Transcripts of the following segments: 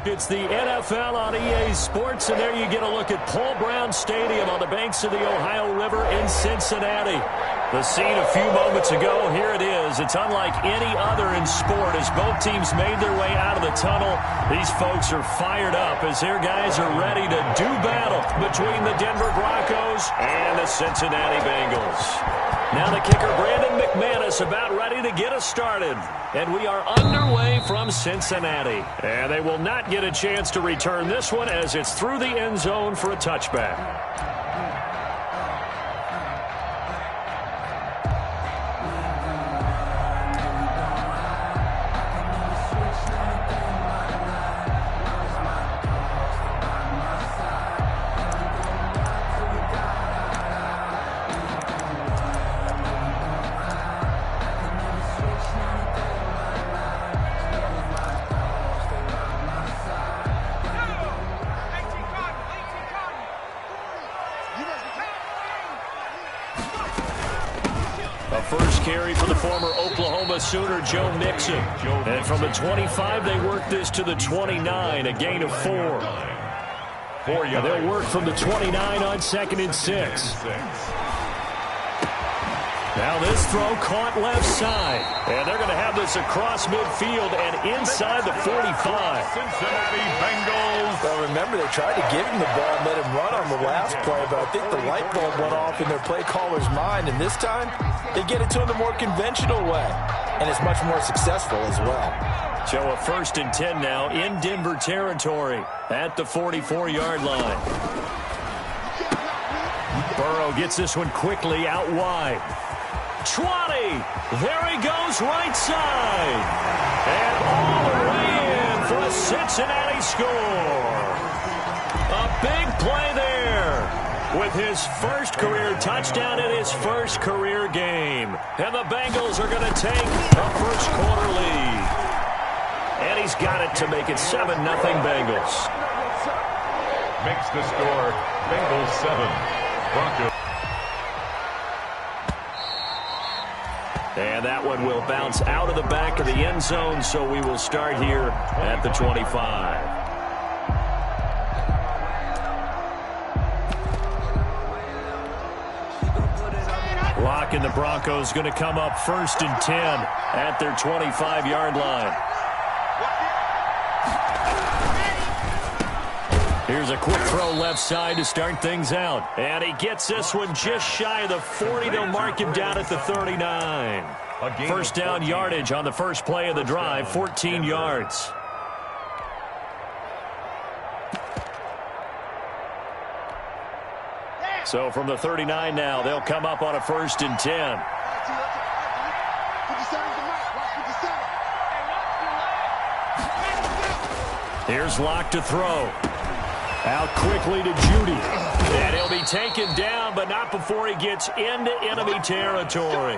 It's the NFL on EA Sports, and there you get a look at Paul Brown Stadium on the banks of the Ohio River in Cincinnati. The scene a few moments ago, here it is. It's unlike any other in sport as both teams made their way out of the tunnel. These folks are fired up as their guys are ready to do battle between the Denver Broncos and the Cincinnati Bengals. Now the kicker, Brandon McManus, about ready to get us started. And we are underway from Cincinnati. And they will not get a chance to return this one as it's through the end zone for a touchback. First carry for the former Oklahoma Sooner, Joe Mixon. And from the 25, they work this to the 29, a gain of 4. They'll work from the 29 on 2nd and 6. Now this throw caught left side. And they're going to have this across midfield and inside the 45. Cincinnati Bengals. Well, remember, they tried to give him the ball and let him run on the last play, but I think the light bulb went off in their play caller's mind. And this time, they get it to him the more conventional way. And it's much more successful as well. So a 1st and 10 now in Denver territory at the 44-yard line. Burrow gets this one quickly out wide. 20. There he goes right side. And all the way in for a Cincinnati score. A big play there with his first career touchdown in his first career game. And the Bengals are going to take a first quarter lead. And he's got it to make it 7-0 Bengals. Makes the score Bengals 7, Broncos. And that one will bounce out of the back of the end zone, so we will start here at the 25. Lock and the Broncos going to come up 1st and 10 at their 25-yard line. Here's a quick throw left side to start things out. And he gets this one just shy of the 40. They'll mark him down at the 39. First down yardage on the first play of the drive, 14 yards. So from the 39 now, they'll come up on a 1st and 10. Here's Locke to throw. Out quickly to Judy. And he'll be taken down, but not before he gets into enemy territory.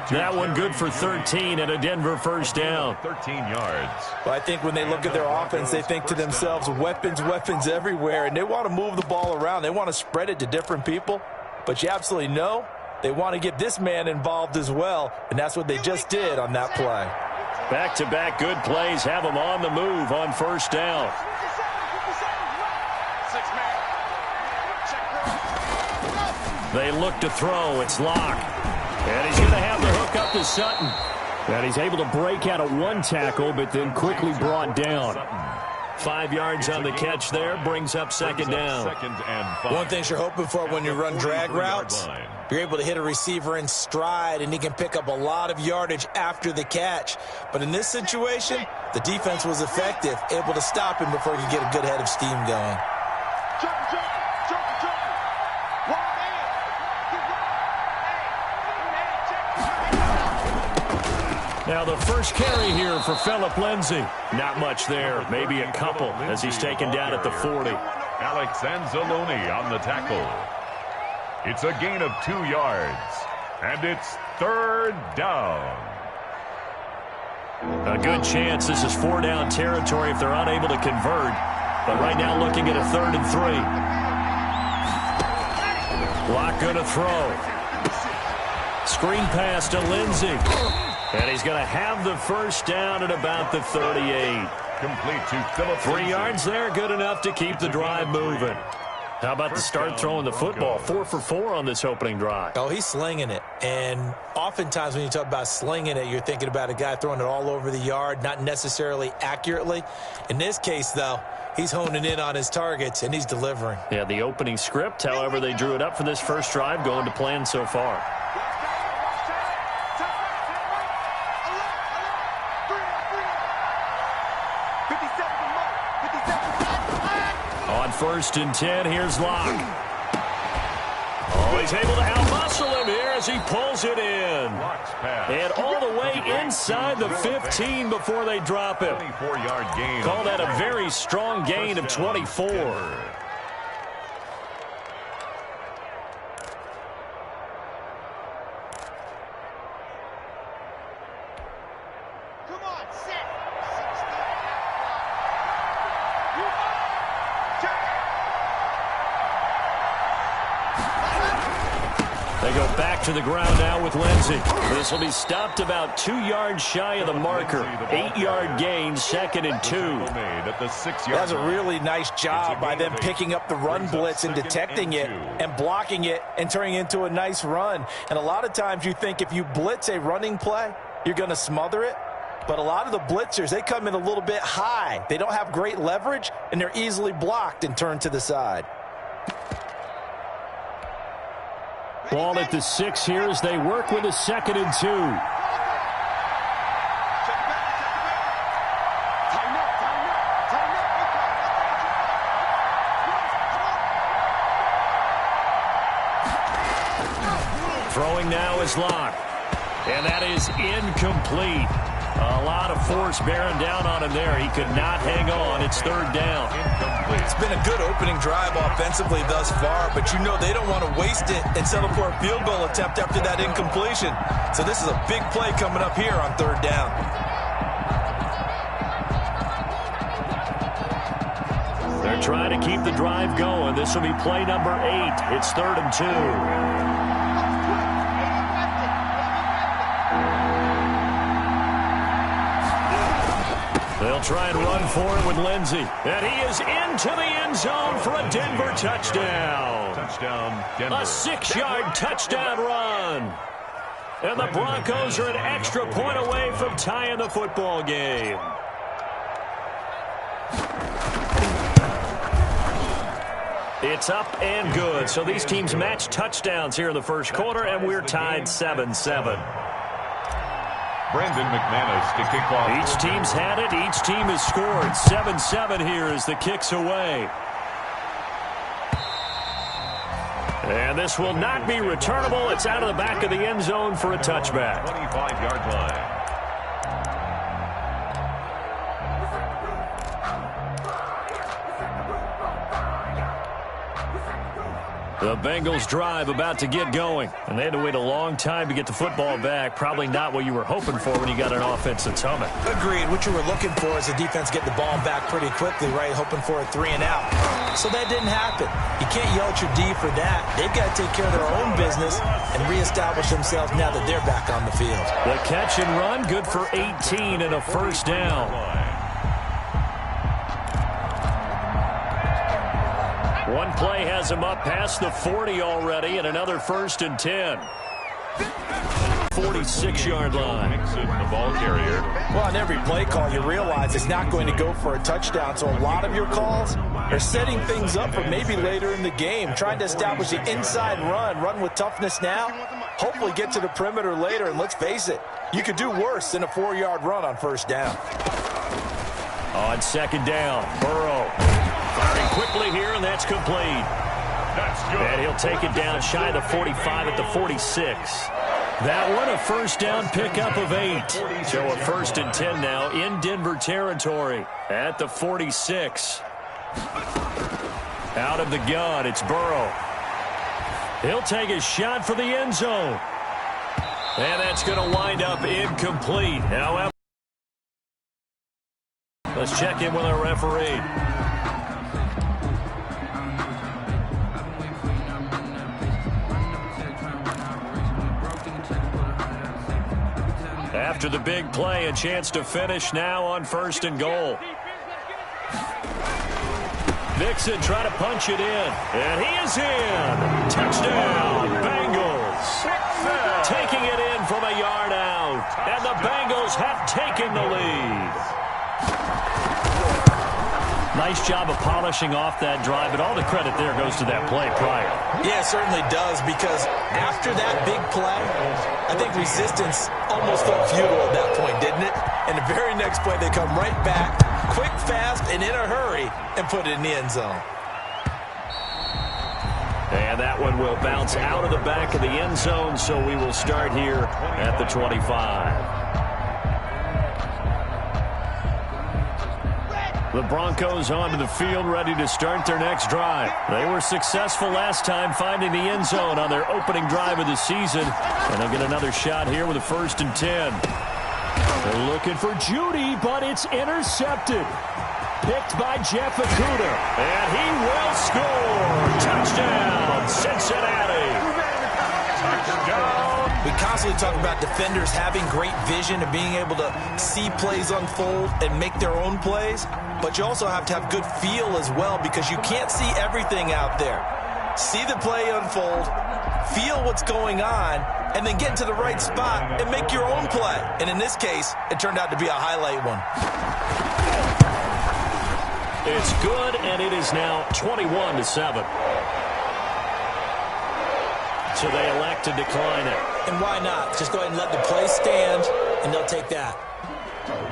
That one good for 13 and a Denver first down. 13 yards. Well, I think when they look at their offense, they think to themselves, weapons everywhere, and they want to move the ball around. They want to spread it to different people. But you absolutely know they want to get this man involved as well, and that's what they just did on that play. Back-to-back good plays have them on the move on first down. They look to throw. It's Locke. And he's going to have the hook up to Sutton. And he's able to break out of one tackle, but then quickly brought down. 5 yards on the catch there, brings up second down. One thing you're hoping for when you run drag routes, you're able to hit a receiver in stride, and he can pick up a lot of yardage after the catch. But in this situation, the defense was effective, able to stop him before he could get a good head of steam going. Now the first carry here for Phillip Lindsay. Not much there, maybe a couple as he's taken down at the 40. Alex Anzalone on the tackle. It's a gain of 2 yards, and it's 3rd down. A good chance this is 4-down territory if they're unable to convert. But right now looking at a 3rd and 3. Locke going to throw. Screen pass to Lindsay. And he's going to have the first down at about the 38. complete to Philip. 3 yards there, good enough to keep the drive moving. How about the start throwing the football? 4 for 4 on this opening drive. Oh, he's slinging it. And oftentimes when you talk about slinging it, you're thinking about a guy throwing it all over the yard, not necessarily accurately. In this case, though, he's honing in on his targets, and he's delivering. Yeah, the opening script, however, they drew it up for this first drive, going to plan so far. On 1st and 10, here's Locke. Oh, he's able to out-muscle him here as he pulls it in. And all the way inside the 15 before they drop him. 24-yard gain. Call that a very strong gain of 24. They go back to the ground now with Lindsey. This will be stopped about 2 yards shy of the marker. 8-yard gain, 2nd and 2. That's a really nice job by them picking up the run blitz and detecting it and blocking it and turning it into a nice run. And a lot of times you think if you blitz a running play, you're going to smother it. But a lot of the blitzers, they come in a little bit high. They don't have great leverage, and they're easily blocked and turned to the side. Ball at the 6 here as they work with a 2nd and 2. Throwing now is Locke. And that is incomplete. A lot of force bearing down on him there. He could not hang on. It's 3rd down. It's been a good opening drive offensively thus far, but you know they don't want to waste it and settle for a field goal attempt after that incompletion. So this is a big play coming up here on 3rd down. They're trying to keep the drive going. This will be play number 8. It's 3rd and 2. They'll try and run for it with Lindsey. And he is into the end zone for a Denver touchdown. Touchdown, Denver. A 6-yard touchdown run. And the Broncos are an extra point away from tying the football game. It's up and good. So these teams match touchdowns here in the first quarter, and we're tied 7-7. Brandon McManus to kick off. Each team's had it. Each team has scored. 7-7 here as the kick's away. And this will not be returnable. It's out of the back of the end zone for a touchback. 25-yard line. The Bengals drive about to get going, and they had to wait a long time to get the football back. Probably not what you were hoping for when you got an offense that's humming. Agreed. What you were looking for is the defense get the ball back pretty quickly, right? Hoping for a 3 and out. So that didn't happen. You can't yell at your D for that. They've got to take care of their own business and reestablish themselves now that they're back on the field. The catch and run, good for 18 and a 1st down. One play has him up past the 40 already, and another 1st and 10. 46-yard line. Nixon, the ball carrier. Well, on every play call, you realize it's not going to go for a touchdown. So a lot of your calls are setting things up for maybe later in the game, trying to establish the inside run with toughness now, hopefully get to the perimeter later. And let's face it, you could do worse than a 4-yard run on 1st down. On 2nd down, Burrow. Firing quickly here, and that's complete. That's good. And he'll take it down shy of the 45 at the 46. That one a 1st down pickup of 8. So a 1st and 10 now in Denver territory at the 46. Out of the gun, it's Burrow. He'll take a shot for the end zone. And that's going to wind up incomplete. However, let's check in with our referee. After the big play, a chance to finish now on 1st and goal. Mixon trying to punch it in. And he is in. Touchdown, Bengals. Taking it in from a yard out. And the Bengals have taken the lead. Nice job of polishing off that drive, but all the credit there goes to that play prior. Yeah, it certainly does, because after that big play, I think resistance almost felt futile at that point, didn't it? And the very next play, they come right back, quick, fast, and in a hurry, and put it in the end zone. And that one will bounce out of the back of the end zone, so we will start here at the 25. The Broncos onto the field, ready to start their next drive. They were successful last time finding the end zone on their opening drive of the season. And they'll get another shot here with a 1st and 10. They're looking for Judy, but it's intercepted. Picked by Jeff Okudah. And he will score. Touchdown, Cincinnati. We constantly talk about defenders having great vision and being able to see plays unfold and make their own plays. But you also have to have good feel as well, because you can't see everything out there. See the play unfold, feel what's going on, and then get into the right spot and make your own play. And in this case, it turned out to be a highlight one. It's good, and it is now 21-7. So they elect to decline it. And why not? Just go ahead and let the play stand, and they'll take that.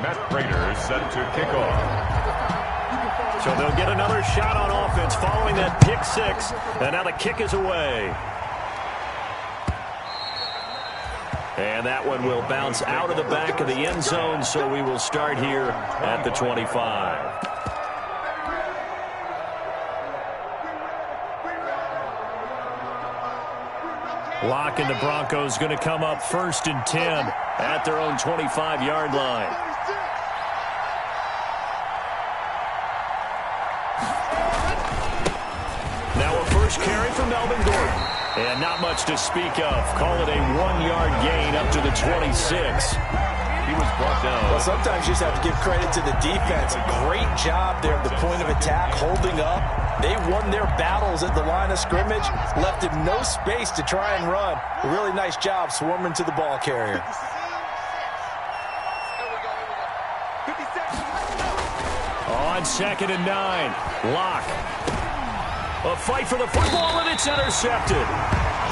Matt Prater set to kick off. So they'll get another shot on offense following that pick 6. And now the kick is away. And that one will bounce out of the back of the end zone, so we will start here at the 25. Locke and the Broncos going to come up 1st and 10 at their own 25-yard line. Now a first carry for Melvin Gordon. And not much to speak of. Call it a 1-yard gain up to the 26. He was brought down. Well, sometimes you just have to give credit to the defense. Great job there at the point of attack, holding up. They won their battles at the line of scrimmage, left him no space to try and run. A really nice job swarming to the ball carrier. On 2nd and 9, Locke. A fight for the football, and it's intercepted.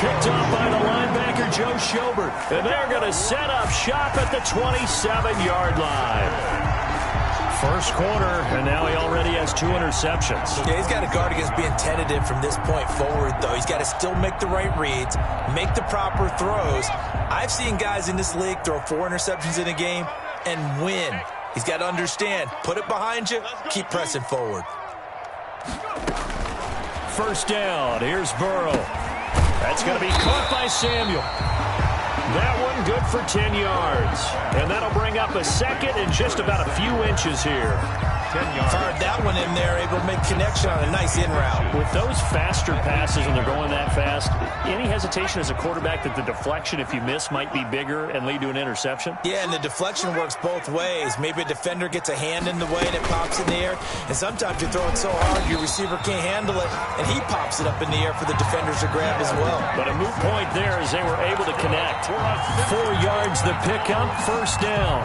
Picked up by the linebacker, Joe Schobert. And they're going to set up shop at the 27-yard line. First quarter, and now he already has 2 interceptions. Yeah, he's got to guard against being tentative from this point forward, though. He's got to still make the right reads, make the proper throws. I've seen guys in this league throw 4 interceptions in a game and win. He's got to understand, put it behind you, keep pressing forward. First down, here's Burrow. That's going to be caught by Samuel. That one good for 10 yards. And that'll bring up a 2nd and just about a few inches here. 10 yards. Fired that one in there, able to make connection on a nice in route. With those faster passes when they're going that fast, any hesitation as a quarterback that the deflection, if you miss, might be bigger and lead to an interception? Yeah, and the deflection works both ways. Maybe a defender gets a hand in the way and it pops in the air. And sometimes you throw it so hard your receiver can't handle it, and he pops it up in the air for the defenders to grab as well. But a moot point there as they were able to connect. 4 yards the pickup, first down.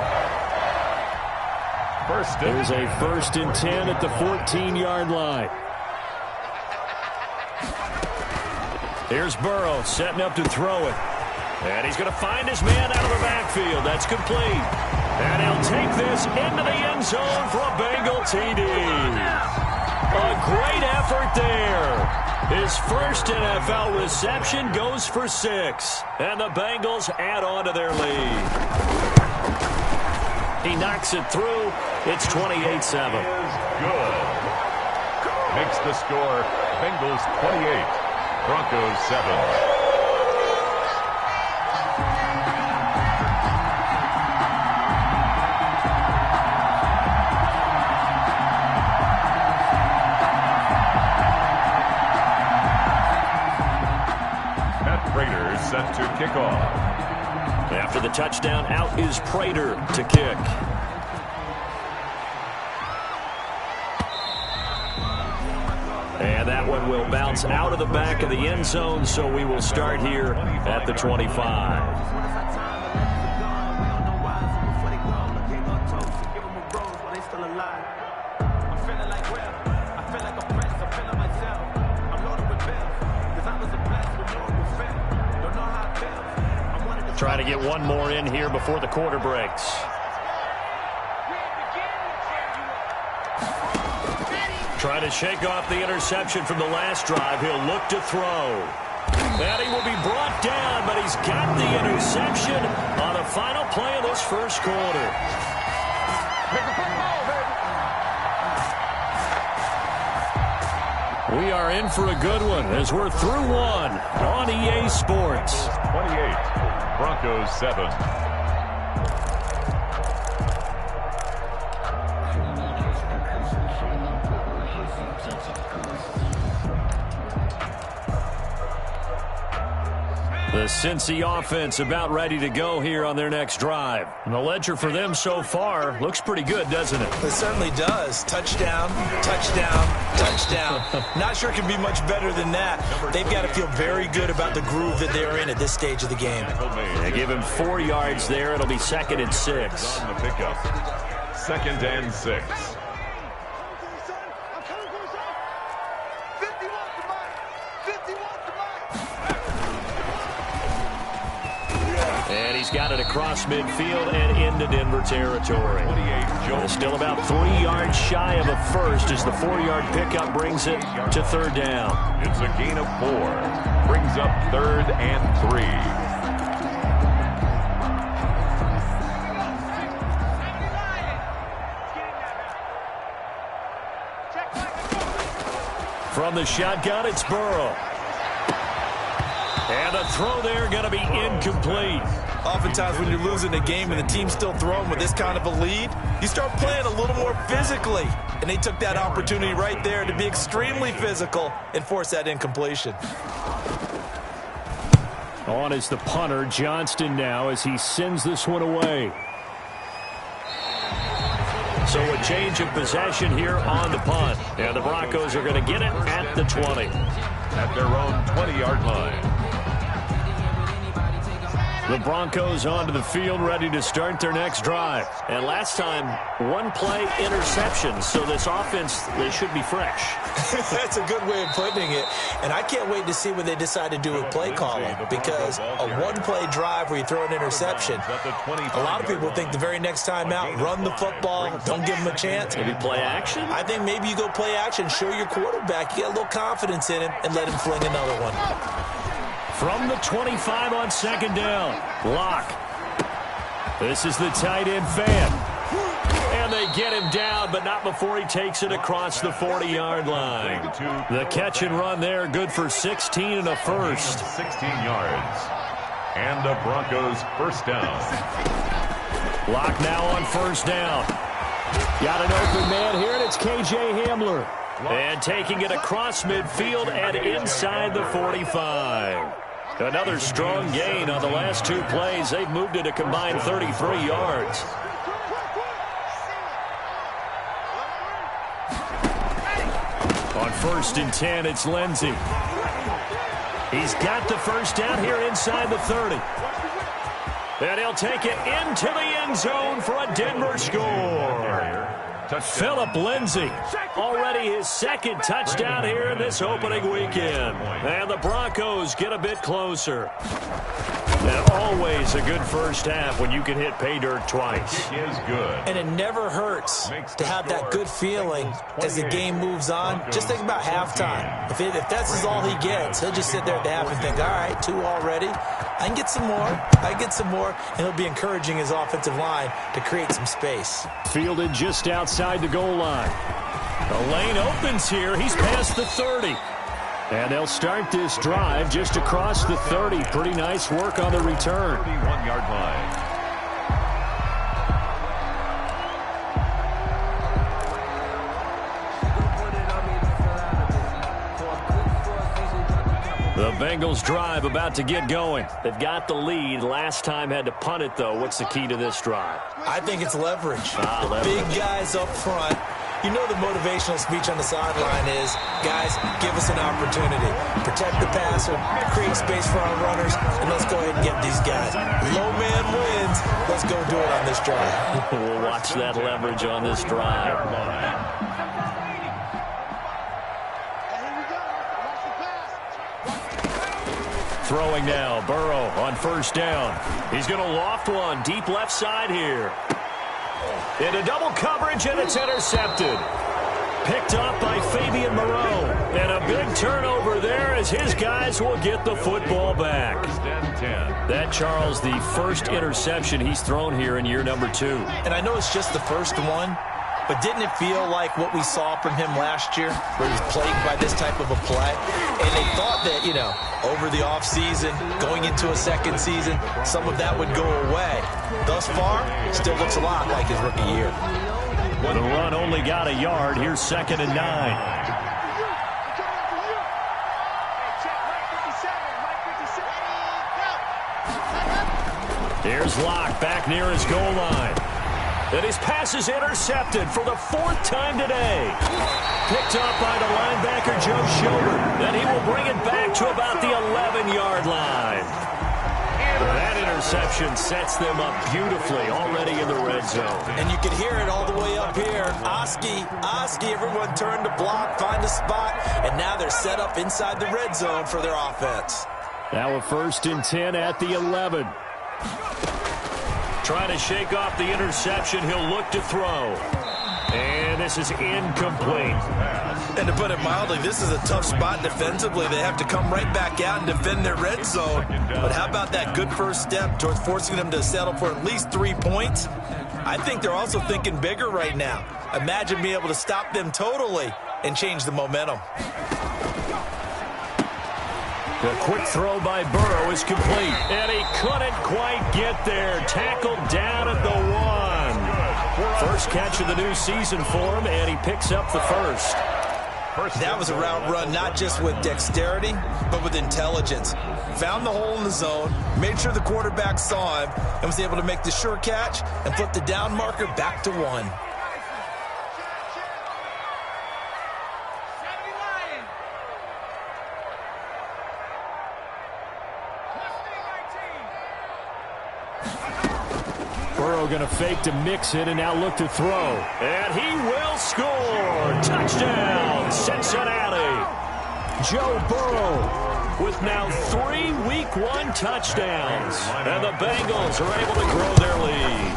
There's a 1st and 10 at the 14-yard line. Here's Burrow setting up to throw it. And he's going to find his man out of the backfield. That's complete. And he'll take this into the end zone for a Bengal TD. A great effort there. His first NFL reception goes for 6. And the Bengals add on to their lead. He knocks it through. It's 28-7. Good. Makes the score Bengals 28, Broncos 7. Matt Prater set to kick off. After the touchdown, out is Prater to kick. will bounce out of the back of the end zone, so we will start here at the 25. Trying to get one more in here before the quarter breaks. Trying to shake off the interception from the last drive. He'll look to throw. And he will be brought down, but he's got the interception on the final play of this first quarter. We are in for a good one as we're through one on EA Sports. 28, Broncos 7. The Cincy offense about ready to go here on their next drive. And the ledger for them so far looks pretty good, doesn't it? It certainly does. Touchdown, touchdown, touchdown. Not sure it can be much better than that. They've got to feel very good about the groove that they're in at this stage of the game. They give him 4 yards there. It'll be 2nd and 6. On the pickup. 2nd and 6. And he's got it across midfield and into Denver territory. Still about 3 yards shy of a first as the 4-yard pickup brings it to 3rd down. It's a gain of 4. Brings up 3rd and 3. From the shotgun, it's Burrow. And the throw there going to be incomplete. Oftentimes when you're losing a game and the team's still throwing with this kind of a lead, you start playing a little more physically. And they took that opportunity right there to be extremely physical and force that incompletion. On is the punter, Johnston, now as he sends this one away. So a change of possession here on the punt. And the Broncos are going to get it at the 20. At their own 20-yard line. The Broncos onto the field, ready to start their next drive. And last time, 1-play interception. So this offense, they should be fresh. That's a good way of putting it. And I can't wait to see what they decide to do with play calling. Because a 1-play drive where you throw an interception, a lot of people think the very next time out, run the football, don't give them a chance. Maybe play action? I think maybe you go play action, show your quarterback, you get a little confidence in him, and let him fling another one. From the 25 on 2nd down, Locke. This is the tight end fan. And they get him down, but not before he takes it across the 40-yard line. The catch and run there, good for 16 and a first. 16 yards. And the Broncos first down. Locke now on 1st down. Got an open man here, and it's K.J. Hamler. And taking it across midfield and inside the 45. Another strong gain on the last 2 plays. They've moved it a combined 33 yards. On 1st and 10, it's Lindsey. He's got the first down here inside the 30. And he'll take it into the end zone for a Denver score. Philip Lindsay, already his 2nd touchdown here in this opening weekend. And the Broncos get a bit closer. And always a good first half when you can hit pay dirt twice. It is good. And it never hurts to have that good feeling as the game moves on. Just think about halftime. If that's all he gets, he'll just sit there at the half and think, all right, 2 already. I can get some more. I can get some more. And he'll be encouraging his offensive line to create some space. Fielded just outside the goal line. The lane opens here. He's past the 30. And they'll start this drive just across the 30. Pretty nice work on the return. 31-yard line. The Bengals drive about to get going. They've got the lead. Last time had to punt it, though. What's the key to this drive? I think it's leverage. Leverage. Big guys up front. You know the motivational speech on the sideline is, guys, give us an opportunity. Protect the passer, create space for our runners, and let's go ahead and get these guys. Low man wins. Let's go do it on this drive. We'll watch that leverage on this drive. Throwing now, Burrow on first down. He's going to loft one deep left side here. Into double coverage, and it's intercepted. Picked up by Fabian Moreau. And a big turnover there as his guys will get the football back. That, Charles, the first interception he's thrown here in year number 2. And I know it's just the first one, but didn't it feel like what we saw from him last year, where he was plagued by this type of a play? And they thought that, you know, over the offseason, going into a second season, some of that would go away. Thus far, still looks a lot like his rookie year. The run only got a yard. Here's 2nd and 9. Here's Locke back near his goal line. And his pass is intercepted for the 4th time today. Picked up by the linebacker, Joe Schobert. And he will bring it back to about the 11-yard line. That interception sets them up beautifully already in the red zone. And you can hear it all the way up here. Oski, everyone turned to block, find a spot, and now they're set up inside the red zone for their offense. Now a 1st and 10 at the 11. Trying to shake off the interception. He'll look to throw. And this is incomplete. And to put it mildly, this is a tough spot defensively. They have to come right back out and defend their red zone. But how about that good first step towards forcing them to settle for at least 3 points? I think they're also thinking bigger right now. Imagine being able to stop them totally and change the momentum. The quick throw by Burrow is complete. And he couldn't quite get there. Tackled down at the 1. First catch of the new season for him, and he picks up the first. That was a route run not just with dexterity, but with intelligence. Found the hole in the zone, made sure the quarterback saw him, and was able to make the sure catch and flip the down marker back to 1. Burrow going to fake to mix it and now look to throw. And he will score. Touchdown, Cincinnati. Joe Burrow with now 3 Week 1 touchdowns. And the Bengals are able to grow their lead.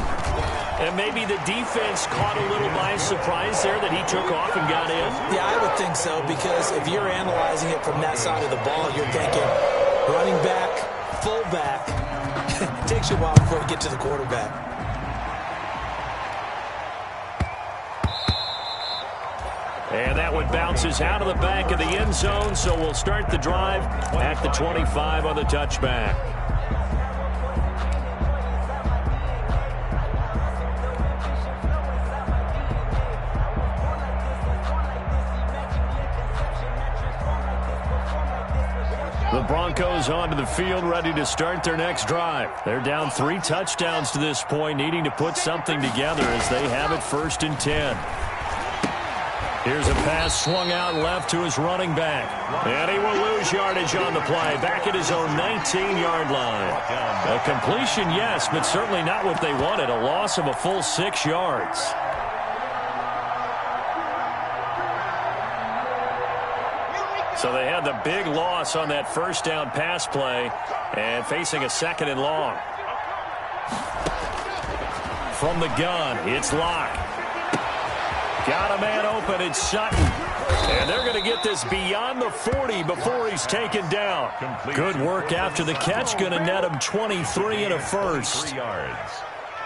And maybe the defense caught a little by surprise there that he took off and got in. Yeah, I would think so, because if you're analyzing it from that side of the ball, you're thinking running back, fullback. It takes you a while before you get to the quarterback. And that one bounces out of the back of the end zone, so we'll start the drive at the 25 on the touchback. The Broncos onto the field, ready to start their next drive. They're down 3 touchdowns to this point, needing to put something together as they have it 1st and 10. Here's a pass swung out left to his running back. And he will lose yardage on the play, back at his own 19-yard line. A completion, yes, but certainly not what they wanted. A loss of a full 6 yards. So they had the big loss on that first down pass play and facing a 2nd and long. From the gun, it's Locke. Got a man open, it's Sutton. And they're going to get this beyond the 40 before he's taken down. Good work after the catch, going to net him 23 and a first.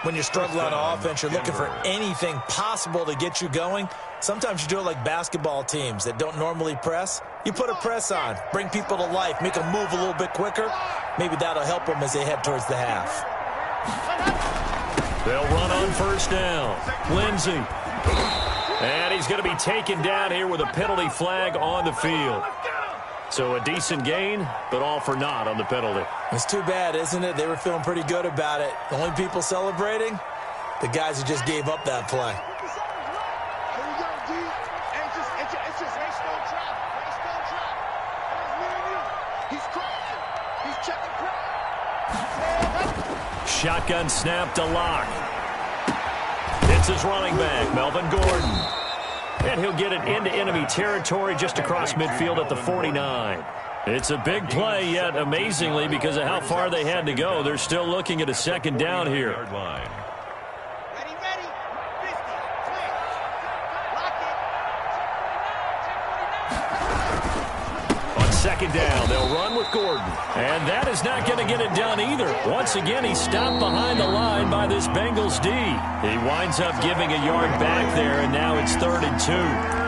When you're struggling on offense, you're looking for anything possible to get you going. Sometimes you do it like basketball teams that don't normally press. You put a press on, bring people to life, make them move a little bit quicker. Maybe that'll help them as they head towards the half. They'll run on first down. Lindsey. And he's going to be taken down here with a penalty flag on the field. So a decent gain, but all for naught on the penalty. It's too bad, isn't it? They were feeling pretty good about it. The only people celebrating, the guys who just gave up that play. Shotgun snap to Locke. It's his running back, Melvin Gordon. And he'll get it into enemy territory just across midfield at the 49. It's a big play, yet amazingly, because of how far they had to go, they're still looking at a second down here. On second down, they'll run with Gordon. And that is not going to get it done either. Once again, he's stopped behind the line by this Bengals D. He winds up giving a yard back there, and now it's 3rd and 2.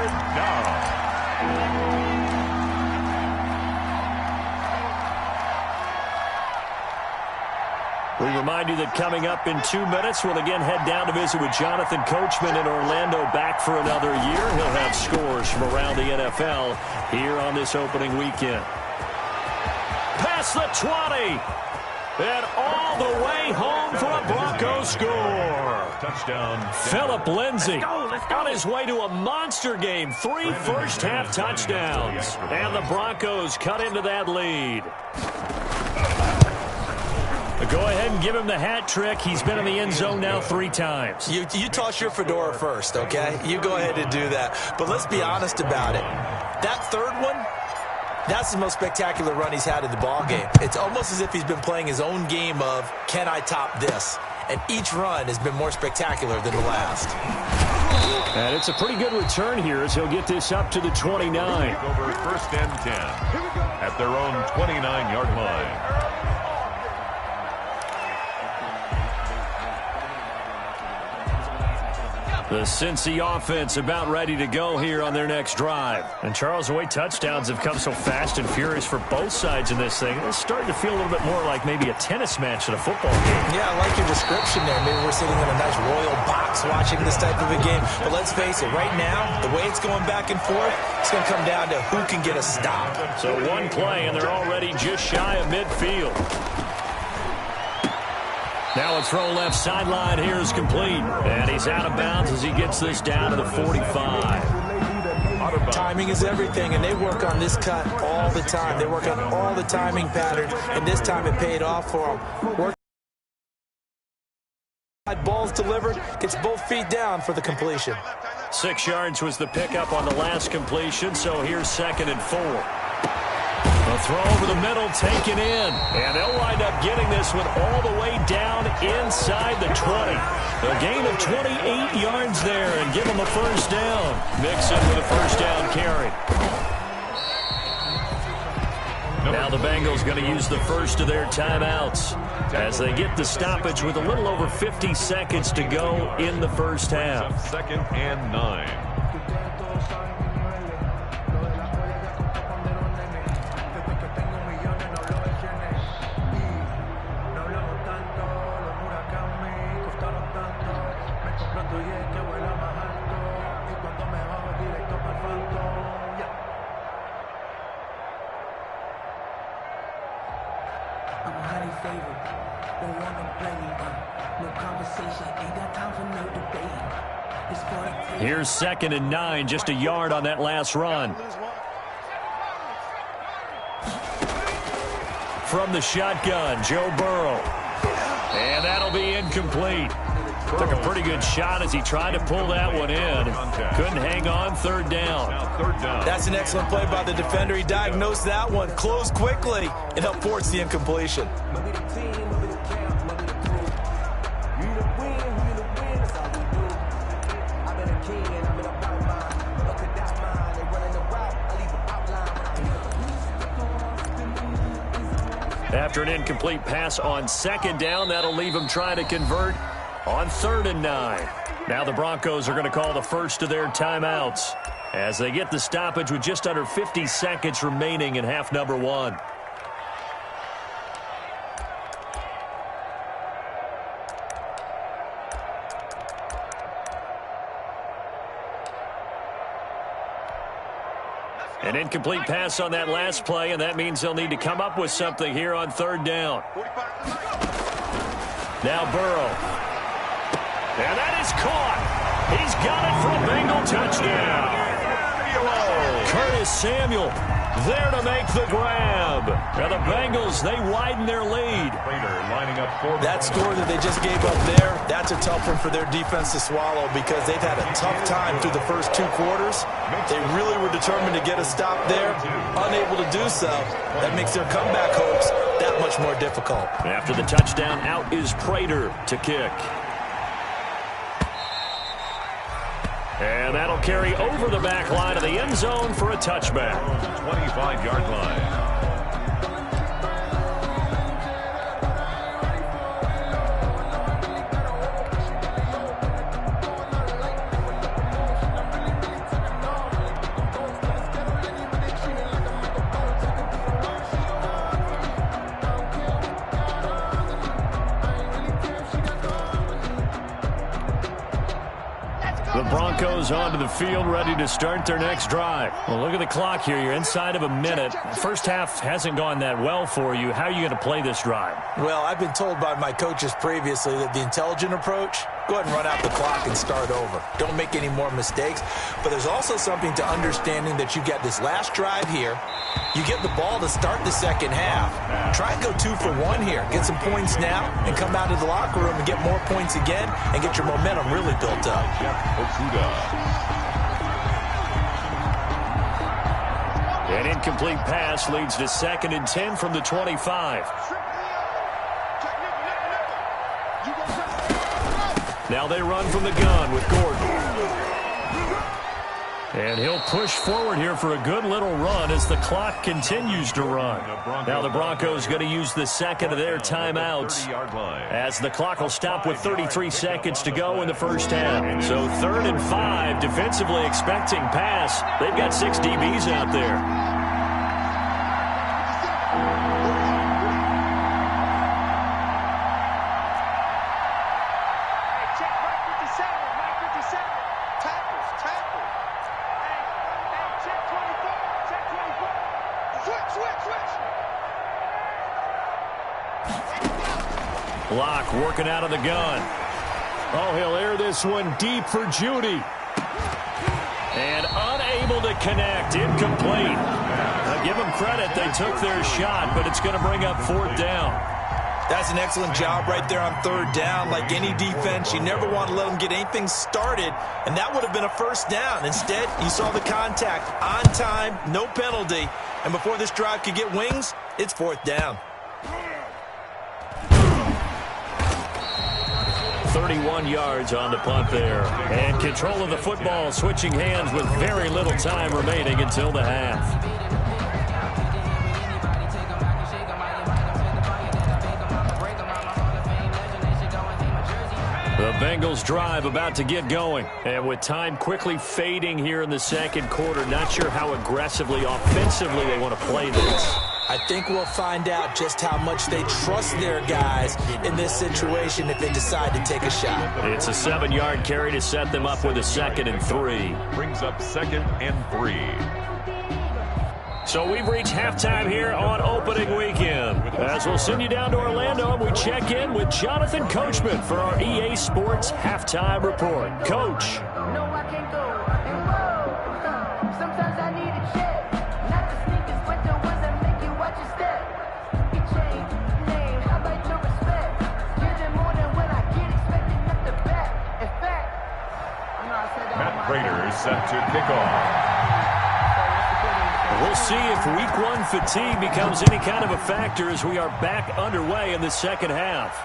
We remind you that coming up in 2 minutes, we'll again head down to visit with Jonathan Coachman in Orlando, back for another year. He'll have scores from around the NFL here on this opening weekend. Past the 20. And all the way home for a Broncos score. Touchdown. Philip Lindsay on his way to a monster game. 3 first-half touchdowns. And the Broncos cut into that lead. Go ahead and give him the hat trick. He's been in the end zone now 3 times. You toss your fedora first, okay? You go ahead and do that. But let's be honest about it. That third one, that's the most spectacular run he's had in the ball game. It's almost as if he's been playing his own game of, can I top this? And each run has been more spectacular than the last. And it's a pretty good return here as he'll get this up to the 29. Over 1st and 10 at their own 29-yard line. The Cincy offense about ready to go here on their next drive. And Charles, the way touchdowns have come so fast and furious for both sides in this thing, it's starting to feel a little bit more like maybe a tennis match than a football game. Yeah, I like your description there. Maybe we're sitting in a nice royal box watching this type of a game. But let's face it, right now, the way it's going back and forth, it's going to come down to who can get a stop. So one play, and they're already just shy of midfield. Now a throw left sideline here is complete. And he's out of bounds as he gets this down to the 45. Timing is everything, and they work on this cut all the time. They work on all the timing patterns, and this time it paid off for them. Work. Ball's delivered, gets both feet down for the completion. 6 yards was the pickup on the last completion, so here's 2nd and 4. A throw over the middle, taken in. And they'll wind up getting this one all the way down inside the 20. A gain of 28 yards there and give them a first down. Mixon with a first down carry. Now the Bengals going to use the first of their timeouts as they get the stoppage with a little over 50 seconds to go in the first half. 2nd and 9. Here's 2nd and 9, just a yard on that last run. From the shotgun, Joe Burrow. And that'll be incomplete. Took a pretty good shot as he tried to pull that one in. Couldn't hang on, 3rd down. That's an excellent play by the defender. He diagnosed that one, closed quickly, and helped force the incompletion. After an incomplete pass on 2nd down, that'll leave him trying to convert on 3rd and 9. Now the Broncos are going to call the first of their timeouts as they get the stoppage with just under 50 seconds remaining in half number 1. An incomplete pass on that last play, and that means they'll need to come up with something here on 3rd down. Now Burrow. And that is caught. He's got it for a Bengal touchdown. Curtis Samuel There to make the grab. And the Bengals, they widen their lead. That score that they just gave up there, that's a tough one for their defense to swallow because they've had a tough time through the first 2 quarters. They really were determined to get a stop there, unable to do so. That makes their comeback hopes that much more difficult. After the touchdown, out is Prater to kick. And that'll carry over the back line of the end zone for a touchback. 25-yard line. The Broncos onto the field, ready to start their next drive. Well, look at the clock here. You're inside of a minute. First half hasn't gone that well for you. How are you going to play this drive? Well, I've been told by my coaches previously that the intelligent approach, go ahead and run out the clock and start over. Don't make any more mistakes. But there's also something to understanding that you get this last drive here. You get the ball to start the second half. Try and go 2 for 1 here. Get some points now and come out of the locker room and get more points again and get your momentum really built up. An incomplete pass leads to 2nd and 10 from the 25. Now they run from the gun with Gordon. And he'll push forward here for a good little run as the clock continues to run. Now the Broncos going to use the second of their timeouts as the clock will stop with 33 seconds to go in the first half. So 3rd and 5, defensively expecting pass. They've got 6 DBs out there. Block working out of the gun. Oh, he'll air this one deep for Judy. And unable to connect. Incomplete. Now, give them credit. They took their shot, but it's going to bring up 4th down. That's an excellent job right there on 3rd down. Like any defense, you never want to let them get anything started, and that would have been a 1st down. Instead, you saw the contact on time, no penalty, and before this drive could get wings, it's 4th down. 31 yards on the punt there. And control of the football, switching hands with very little time remaining until the half. The Bengals drive about to get going. And with time quickly fading here in the second quarter, not sure how aggressively, offensively they want to play this. I think we'll find out just how much they trust their guys in this situation if they decide to take a shot. It's a 7-yard carry to set them up with a 2nd and 3. Brings up 2nd and 3. So we've reached halftime here on opening weekend. As we'll send you down to Orlando, we check in with Jonathan Coachman for our EA Sports Halftime Report. Coach. Raiders set to kick off. We'll see if week 1 fatigue becomes any kind of a factor as we are back underway in the second half.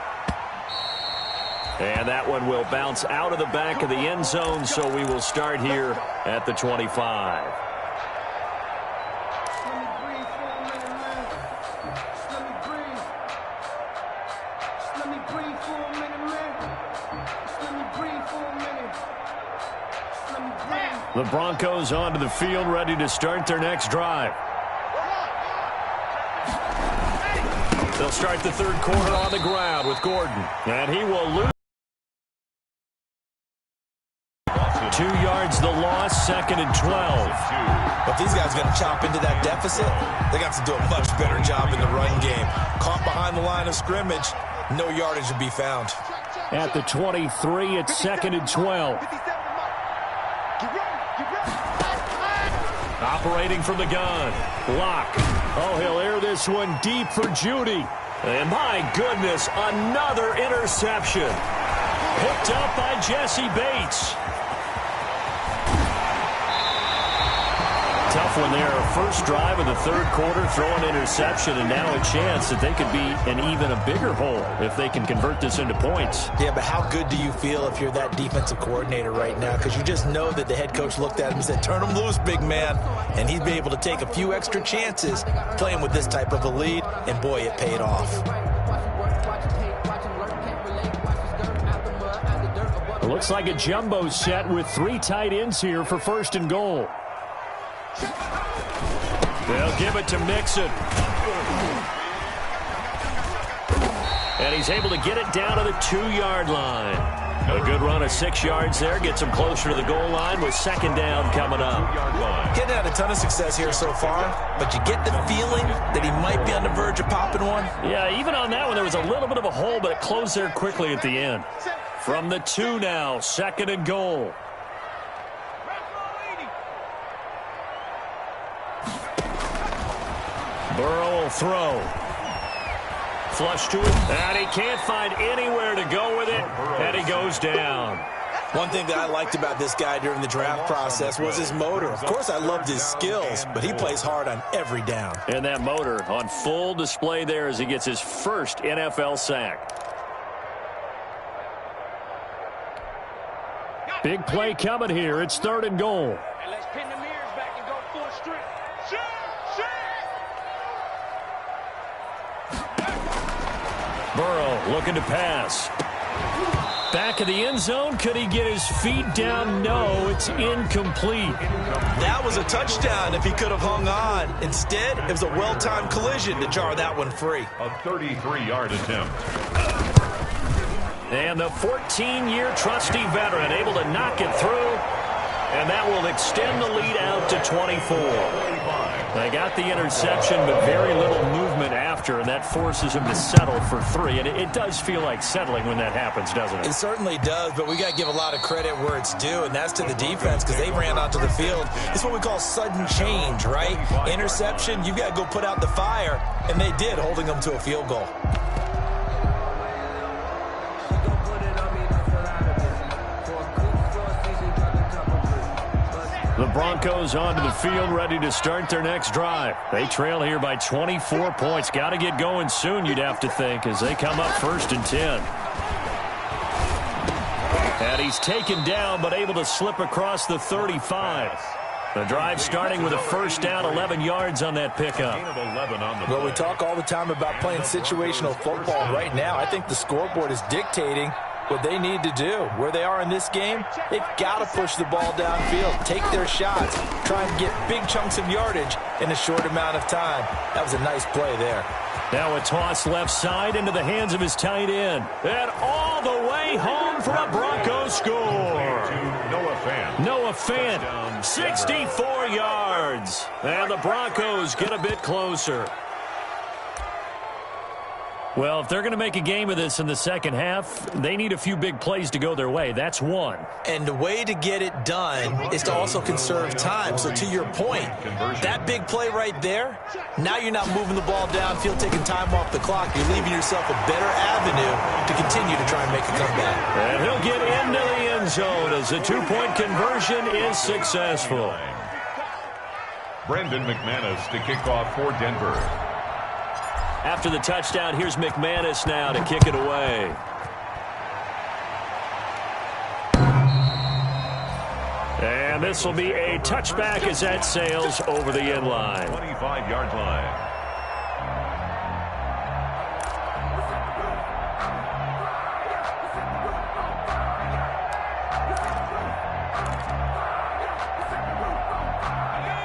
And that one will bounce out of the back of the end zone, so we will start here at the 25. The Broncos onto the field, ready to start their next drive. They'll start the third quarter on the ground with Gordon. And he will lose. 2 yards the loss, 2nd and 12. But these guys are going to chop into that deficit. They got to do a much better job in the run game. Caught behind the line of scrimmage, no yardage to be found. At the 23, it's 2nd and 12. operating from the gun. Lock. Oh, he'll air this one deep for Judy. And my goodness, another interception. Picked up by Jesse Bates. Tough one there. First drive of the third quarter, throw an interception, and now a chance that they could be in even a bigger hole if they can convert this into points. Yeah, but how good do you feel if you're that defensive coordinator right now? Because you just know that the head coach looked at him and said, turn him loose, big man. And he'd be able to take a few extra chances playing with this type of a lead, and boy, it paid off. It looks like a jumbo set with 3 tight ends here for 1st and goal. They'll give it to Mixon. And he's able to get it down to the 2-yard line. A good run of 6 yards there. Gets him closer to the goal line with 2nd down coming up. Getting had a ton of success here so far, but you get the feeling that he might be on the verge of popping one. Yeah, even on that one, there was a little bit of a hole, but it closed there quickly at the end. From the 2 now, 2nd and goal. Burrow will throw. Flush to it, and he can't find anywhere to go with it, and he goes down. One thing that I liked about this guy during the draft process was his motor. Of course, I loved his skills, but he plays hard on every down. And that motor on full display there as he gets his first NFL sack. Big play coming here. It's 3rd and goal. And let's pin the mirrors back and go full strip. Burrow looking to pass. Back of the end zone. Could he get his feet down? No, it's incomplete. That was a touchdown if he could have hung on. Instead, it was a well-timed collision to jar that one free. A 33-yard attempt. And the 14-year trusty veteran able to knock it through. And that will extend the lead out to 24. They got the interception, but very little movement after, and that forces him to settle for 3. And it does feel like settling when that happens, doesn't it? It certainly does, but we got to give a lot of credit where it's due, and that's to the defense because they ran onto the field. It's what we call sudden change, right? Interception, you got to go put out the fire, and they did, holding them to a field goal. The Broncos onto the field, ready to start their next drive. They trail here by 24 points. Got to get going soon, you'd have to think, as they come up 1st and 10. And he's taken down, but able to slip across the 35. The drive starting with a 1st down, 11 yards on that pickup. Well, we talk all the time about playing situational football. Right now, I think the scoreboard is dictating what they need to do. Where they are in this game, they've got to push the ball downfield, take their shots, try and get big chunks of yardage in a short amount of time. That was a nice play there. Now a toss left side into the hands of his tight end. And all the way home for a Broncos score. Noah Fant, 64 yards. And the Broncos get a bit closer. Well, if they're going to make a game of this in the second half, they need a few big plays to go their way. That's one. And the way to get it done is to also conserve time. So to your point, that big play right there, now you're not moving the ball downfield, taking time off the clock. You're leaving yourself a better avenue to continue to try and make a comeback. And he'll get into the end zone as the 2-point conversion is successful. Brendan McManus to kick off for Denver. After the touchdown, here's McManus now to kick it away. And this will be a touchback as that sails over the end line. 25-yard line.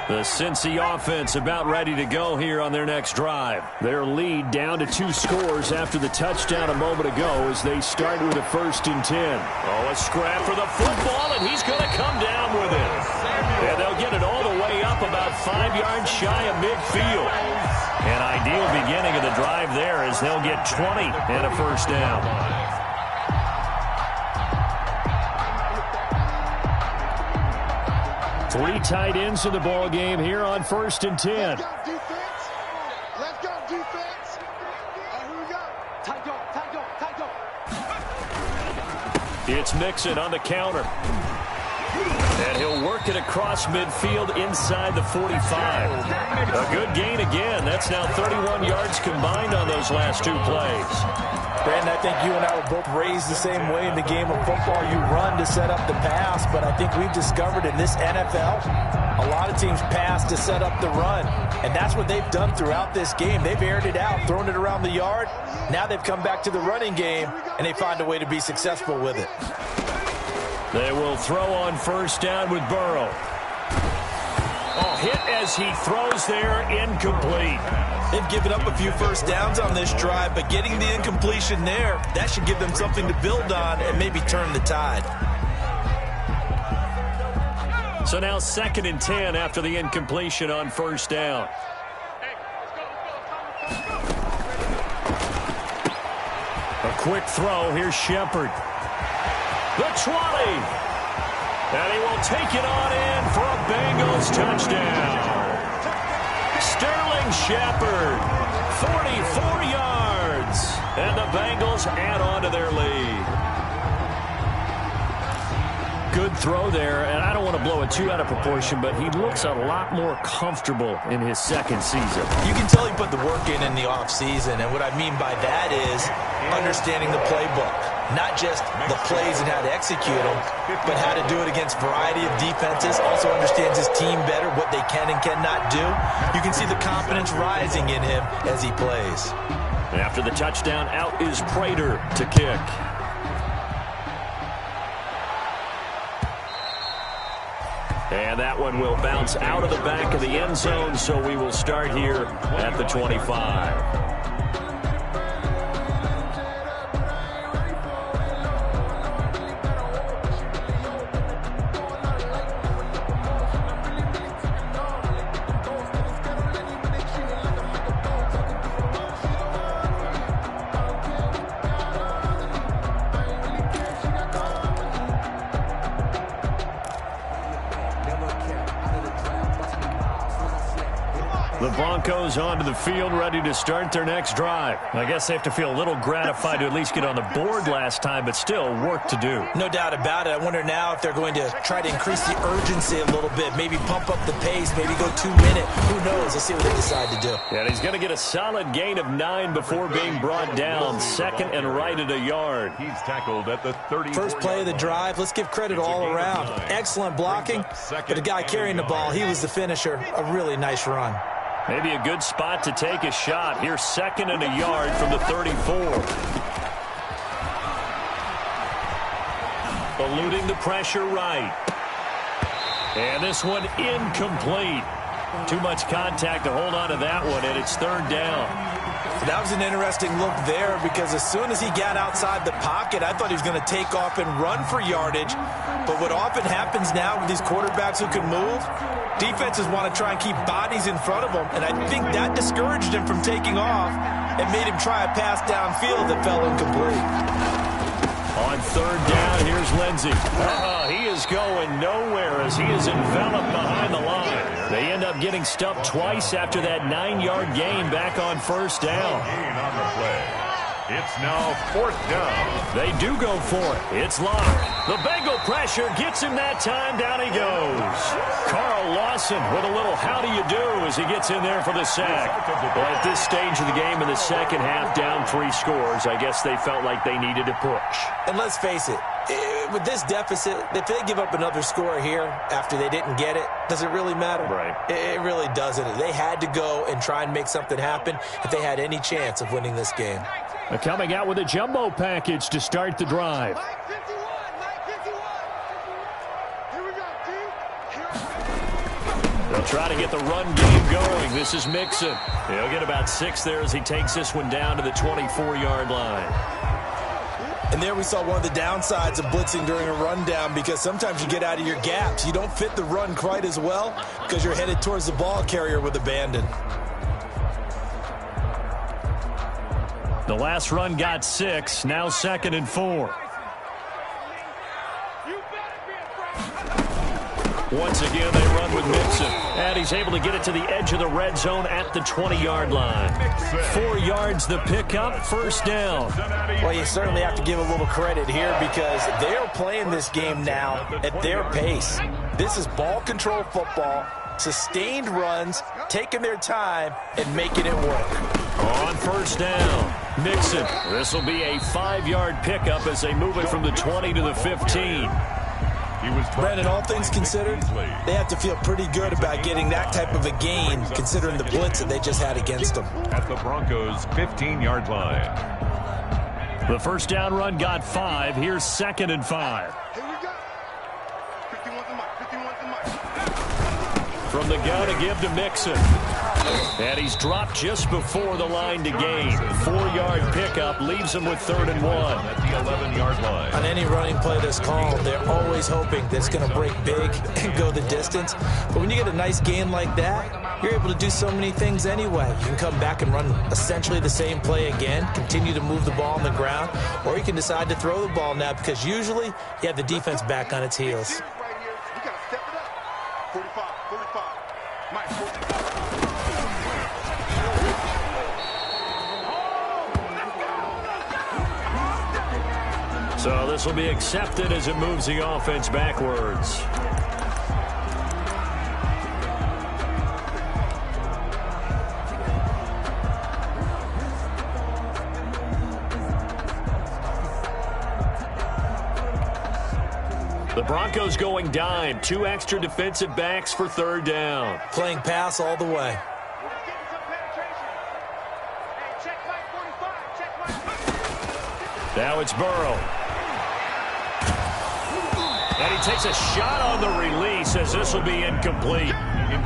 The Cincy offense about ready to go here on their next drive. Their lead down to 2 scores after the touchdown a moment ago as they start with a 1st and 10. Oh, a scrap for the football, and he's going to come down with it. And they'll get it all the way up about 5 yards shy of midfield. An ideal beginning of the drive there as they'll get 20 and a 1st down. Three tight ends in the ball game here on 1st and 10. Let's go, defense. Let's go, defense. Here we go. Tight go, tight go, tight go. It's Mixon on the counter. And he'll work it across midfield inside the 45. A good gain again. That's now 31 yards combined on those last 2 plays. Brandon, I think you and I were both raised the same way in the game of football. You run to set up the pass, but I think we've discovered in this NFL, a lot of teams pass to set up the run. And that's what they've done throughout this game. They've aired it out, thrown it around the yard. Now they've come back to the running game, and they find a way to be successful with it. They will throw on 1st down with Burrow. Oh, hit as he throws there, incomplete. They've given up a few first downs on this drive, but getting the incompletion there, that should give them something to build on and maybe turn the tide. So now 2nd and 10 after the incompletion on 1st down. A quick throw. Here's Shepard. The 20. And he will take it on in for a Bengals touchdown. Sterling Shepard, 44 yards. And the Bengals add on to their lead. Good throw there, and I don't want to blow it too out of proportion, but he looks a lot more comfortable in his 2nd season. You can tell he put the work in the offseason, and what I mean by that is understanding the playbook. Not just the plays and how to execute them, but how to do it against a variety of defenses. Also understands his team better, what they can and cannot do. You can see the confidence rising in him as he plays. After the touchdown, out is Prater to kick. And that one will bounce out of the back of the end zone, so we will start here at the 25. The Broncos onto the field, ready to start their next drive. I guess they have to feel a little gratified to at least get on the board last time, but still work to do. No doubt about it. I wonder now if they're going to try to increase the urgency a little bit, maybe pump up the pace, maybe go 2 minute. Who knows? Let's see what they decide to do. And he's going to get a solid gain of 9 before being brought down. 2nd and right at a yard. He's tackled at the 30. First play of the drive. Let's give credit all around. Excellent blocking, but the guy carrying the ball, he was the finisher. A really nice run. Maybe a good spot to take a shot. Here's 2nd and a yard from the 34. Eluding the pressure right. And this one incomplete. Too much contact to hold on to that one, and it's 3rd down. That was an interesting look there because as soon as he got outside the pocket, I thought he was going to take off and run for yardage. But what often happens now with these quarterbacks who can move, defenses want to try and keep bodies in front of them, and I think that discouraged him from taking off and made him try a pass downfield that fell incomplete. On 3rd down, here's Lindsey. He is going nowhere as he is enveloped behind the line. They end up getting stuffed twice after that 9-yard gain back on 1st down. Gain on the play. It's now 4th down. They do go for it. It's locked. The Bengal pressure gets him that time. Down he goes. Carl Lawson with a little how do you do as he gets in there for the sack. Well, at this stage of the game in the 2nd half, down 3 scores, I guess they felt like they needed to push. And let's face it, with this deficit, if they give up another score here after they didn't get it, does it really matter? Right. It really doesn't. They had to go and try and make something happen if they had any chance of winning this game. They're coming out with a jumbo package to start the drive. Mike 51, Mike 51. Here we go, T. They'll try to get the run game going. This is Mixon. He'll get about 6 there as he takes this one down to the 24-yard line. And there we saw one of the downsides of blitzing during a rundown because sometimes you get out of your gaps. You don't fit the run quite as well because you're headed towards the ball carrier with abandon. The last run got 6. Now 2nd and 4. Once again, they run with Mixon. And he's able to get it to the edge of the red zone at the 20-yard line. 4 yards the pickup, first down. Well, you certainly have to give a little credit here because they're playing this game now at their pace. This is ball control football, sustained runs, taking their time, and making it work. On first down, Mixon. This will be a 5-yard pickup as they move it from the 20 to the 15. Brandon, all things considered, they have to feel pretty good about getting that type of a gain, considering the blitz that they just had against them. At the Broncos' 15-yard line. The first down run got 5. Here's 2nd and 5. Here we go. 51's the mic. 51's the mic. From the gun to give to Mixon. And he's dropped just before the line to gain. 4-yard pickup leaves him with 3rd and 1. At the 11-yard line. On any running play that's called, they're always hoping that it's going to break big and go the distance. But when you get a nice gain like that, you're able to do so many things anyway. You can come back and run essentially the same play again, continue to move the ball on the ground, or you can decide to throw the ball now because usually you have the defense back on its heels. Right here. We got to step it up. 45. Mike, 45. So this will be accepted as it moves the offense backwards. The Broncos going dime. 2 extra defensive backs for 3rd down. Playing pass all the way. Now it's Burrow. And he takes a shot on the release as this will be incomplete.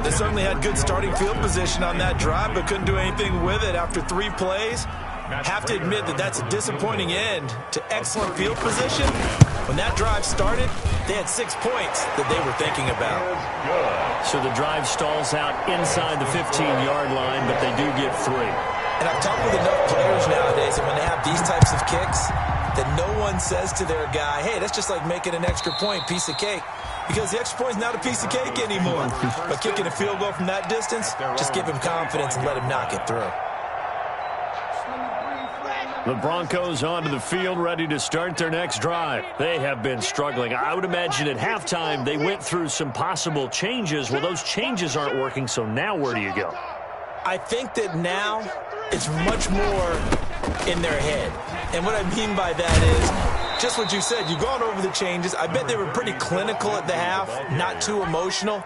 They certainly had good starting field position on that drive, but couldn't do anything with it after 3 plays. Have to admit that that's a disappointing end to excellent field position. When that drive started, they had 6 points that they were thinking about. So the drive stalls out inside the 15-yard line, but they do get 3. And I've talked with enough players nowadays, and when they have these types of kicks, that no one says to their guy, hey, that's just like making an extra point, piece of cake. Because the extra point is not a piece of cake anymore. But kicking a field goal from that distance, just give him confidence and let him knock it through. The Broncos onto the field, ready to start their next drive. They have been struggling. I would imagine at halftime they went through some possible changes. Well, those changes aren't working, so now where do you go? I think that now it's much more in their head. And what I mean by that is just what you said. You've gone over the changes. I bet they were pretty clinical at the half, not too emotional.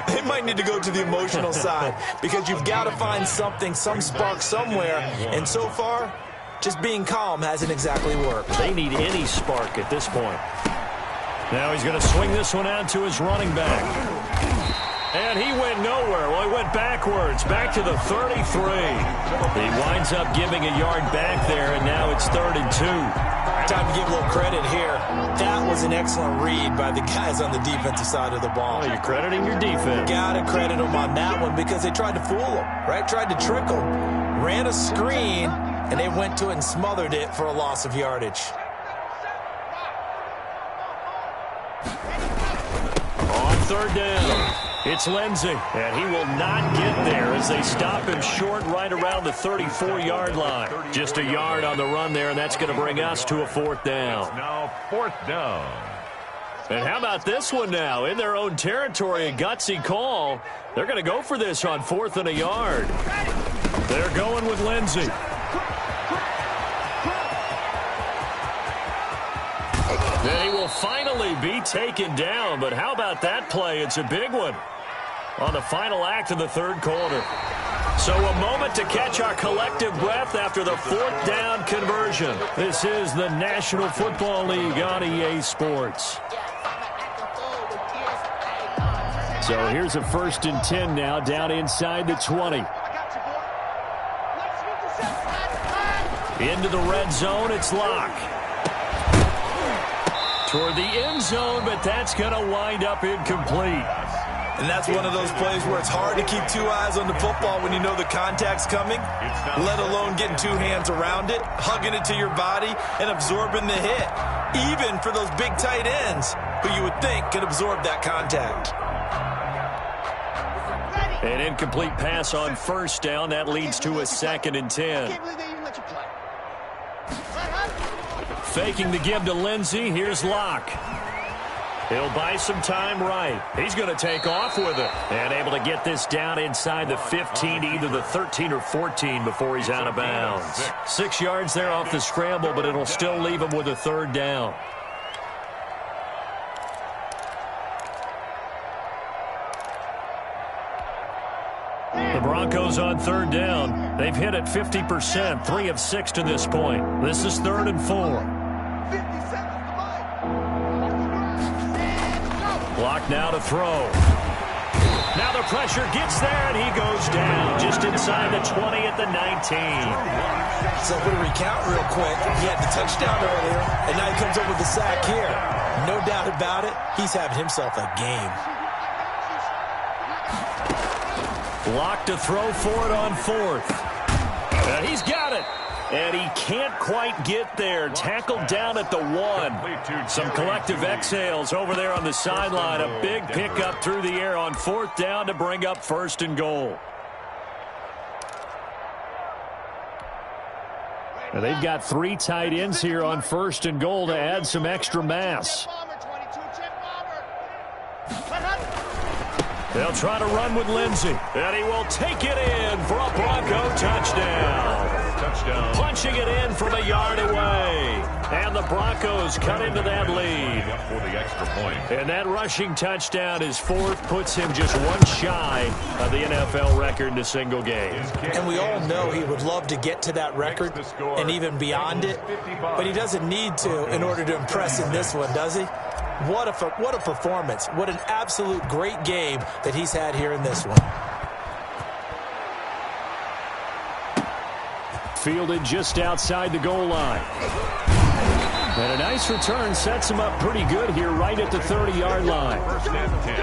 They might need to go to the emotional side because you've got to find something, some spark somewhere. And so far, just being calm hasn't exactly worked. They need any spark at this point. Now he's going to swing this one out to his running back. And he went nowhere. Well, he went backwards, back to the 33. He winds up giving a yard back there, and now it's 3rd and 2. Time to give a little credit here. That was an excellent read by the guys on the defensive side of the ball. Oh, you're crediting your defense. Got to credit them on that one because they tried to fool them, right? Tried to trick them. Ran a screen, and they went to it and smothered it for a loss of yardage. On 3rd down, it's Lindsey, and he will not get there as they stop him short right around the 34-yard line. Just a yard on the run there, and that's going to bring us to a 4th down. Now 4th down. And how about this one now? In their own territory, a gutsy call. They're going to go for this on 4th and a yard. They're going with Lindsey. Then he will finally be taken down, but how about that play? It's a big one on the final act of the 3rd quarter. So a moment to catch our collective breath after the 4th down conversion. This is the National Football League on EA Sports. So here's a 1st and 10 now, down inside the 20. Into the red zone, it's Locke. Toward the end zone, but that's going to wind up incomplete. And that's one of those plays where it's hard to keep 2 eyes on the football when you know the contact's coming, let alone getting 2 hands around it, hugging it to your body, and absorbing the hit, even for those big tight ends who you would think could absorb that contact. An incomplete pass on first down. That leads to a 2nd and 10. Faking the give to Lindsey. Here's Locke. He'll buy some time right. He's going to take off with it. And able to get this down inside the 15, either the 13 or 14 before he's out of bounds. 6 yards there off the scramble, but it'll still leave him with a 3rd down. The Broncos on 3rd down. They've hit it 50%, 3 of 6 to this point. This is 3rd and 4. Block now to throw. Now the pressure gets there, and he goes down just inside the 20 at the 19. So if we recount real quick, he had the touchdown earlier, and now he comes up with the sack here. No doubt about it, he's having himself a game. Block to throw for it on 4th. And he's got it. And he can't quite get there. Tackled down at the 1. Some collective exhales over there on the sideline. A big pickup through the air on 4th down to bring up 1st and goal. And they've got 3 tight ends here on 1st and goal to add some extra mass. They'll try to run with Lindsey. And he will take it in for a Bronco touchdown. Punching it in from a yard away. And the Broncos cut into that lead. And that rushing touchdown is 4th, puts him just 1 shy of the NFL record in a single game. And we all know he would love to get to that record and even beyond it. But he doesn't need to in order to impress in this one, does he? What a performance. What an absolute great game that he's had here in this one. Fielded just outside the goal line. And a nice return sets him up pretty good here right at the 30-yard line. 1st and 10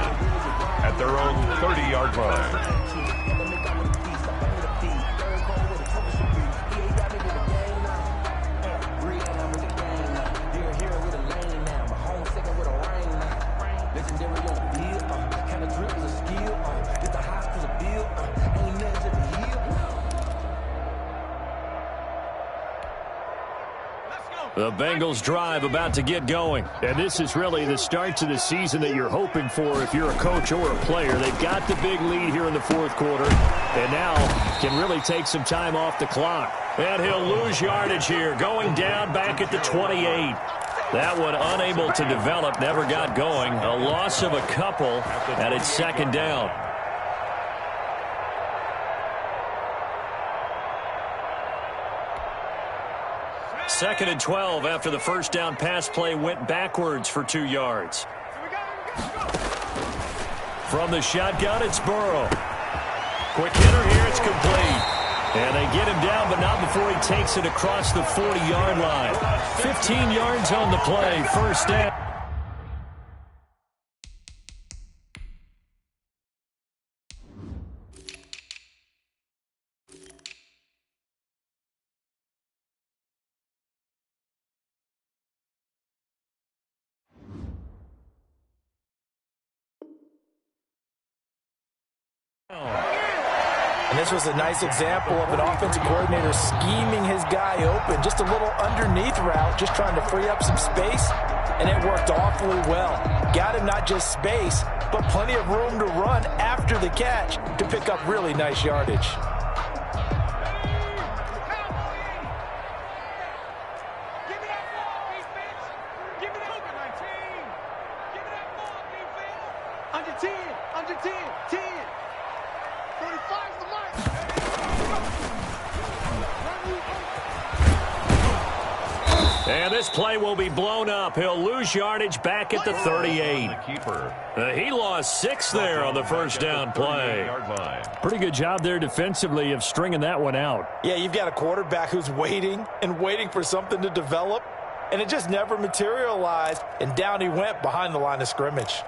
at their own 30-yard line. The Bengals drive about to get going. And this is really the start to the season that you're hoping for if you're a coach or a player. They've got the big lead here in the 4th quarter. And now can really take some time off the clock. And he'll lose yardage here. Going down back at the 28. That one unable to develop. Never got going. A loss of a couple. And it's 2nd down. Second and 12 after the 1st down pass play went backwards for 2 yards. From the shotgun, it's Burrow. Quick hitter here, it's complete. And they get him down, but not before he takes it across the 40-yard line. 15 yards on the play, 1st down. And this was a nice example of an offensive coordinator scheming his guy open. Just a little underneath route, just trying to free up some space, and it worked awfully well. Got him not just space, but plenty of room to run after the catch to pick up really nice yardage. And this play will be blown up. He'll lose yardage back at the 38. He lost 6 there on the 1st down play. Pretty good job there defensively of stringing that one out. Yeah, you've got a quarterback who's waiting and waiting for something to develop, and it just never materialized, and down he went behind the line of scrimmage.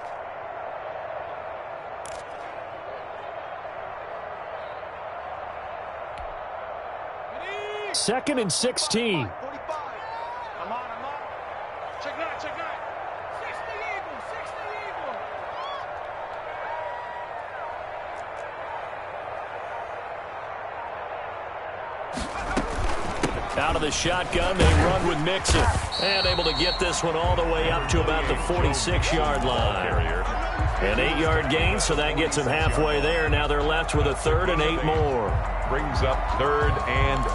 Second and 16. Out of the shotgun, they run with Mixon. And able to get this one all the way up to about the 46-yard line. An 8-yard gain, so that gets them halfway there. Now they're left with a 3rd and 8 more. Brings up 3rd and 8.